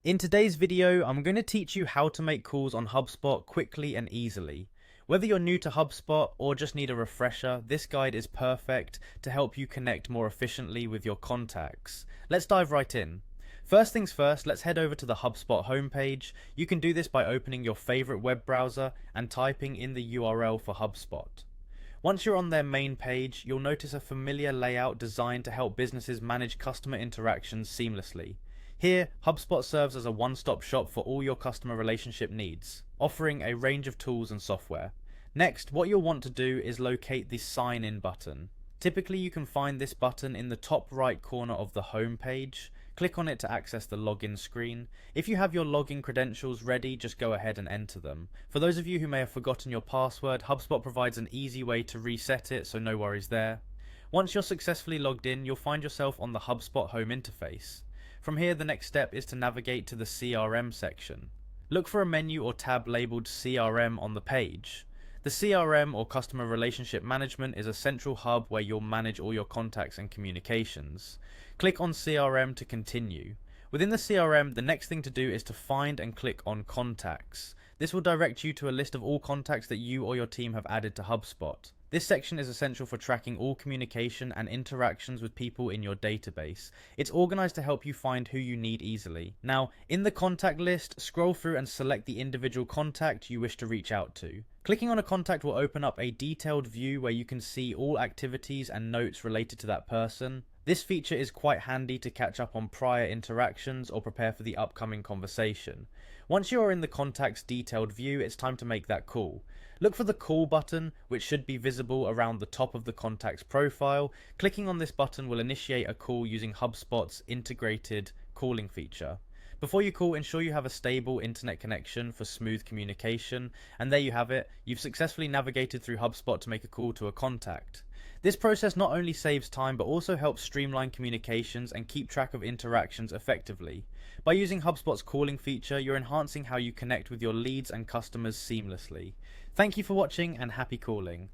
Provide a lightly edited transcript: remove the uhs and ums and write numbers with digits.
In today's video, I'm going to teach you how to make calls on HubSpot quickly and easily. Whether you're new to HubSpot or just need a refresher, this guide is perfect to help you connect more efficiently with your contacts. Let's dive right in. First things first, let's head over to the HubSpot homepage. You can do this by opening your favorite web browser and typing in the URL for HubSpot. Once you're on their main page, you'll notice a familiar layout designed to help businesses manage customer interactions seamlessly. Here, HubSpot serves as a one-stop shop for all your customer relationship needs, offering a range of tools and software. Next, what you'll want to do is locate the Sign In button. Typically, you can find this button in the top right corner of the home page. Click on it to access the login screen. If you have your login credentials ready, just go ahead and enter them. For those of you who may have forgotten your password, HubSpot provides an easy way to reset it, so no worries there. Once you're successfully logged in, you'll find yourself on the HubSpot home interface. From here, the next step is to navigate to the CRM section. Look for a menu or tab labeled CRM on the page. The CRM, or Customer Relationship Management, is a central hub where you'll manage all your contacts and communications. Click on CRM to continue. Within the CRM, the next thing to do is to find and click on Contacts. This will direct you to a list of all contacts that you or your team have added to HubSpot. This section is essential for tracking all communication and interactions with people in your database. It's organized to help you find who you need easily. Now, in the contact list, scroll through and select the individual contact you wish to reach out to. Clicking on a contact will open up a detailed view where you can see all activities and notes related to that person. This feature is quite handy to catch up on prior interactions or prepare for the upcoming conversation. Once you are in the contact's detailed view, it's time to make that call. Look for the call button, which should be visible around the top of the contact's profile. Clicking on this button will initiate a call using HubSpot's integrated calling feature. Before you call, ensure you have a stable internet connection for smooth communication. And there you have it. You've successfully navigated through HubSpot to make a call to a contact. This process not only saves time, but also helps streamline communications and keep track of interactions effectively. By using HubSpot's calling feature, you're enhancing how you connect with your leads and customers seamlessly. Thank you for watching and happy calling.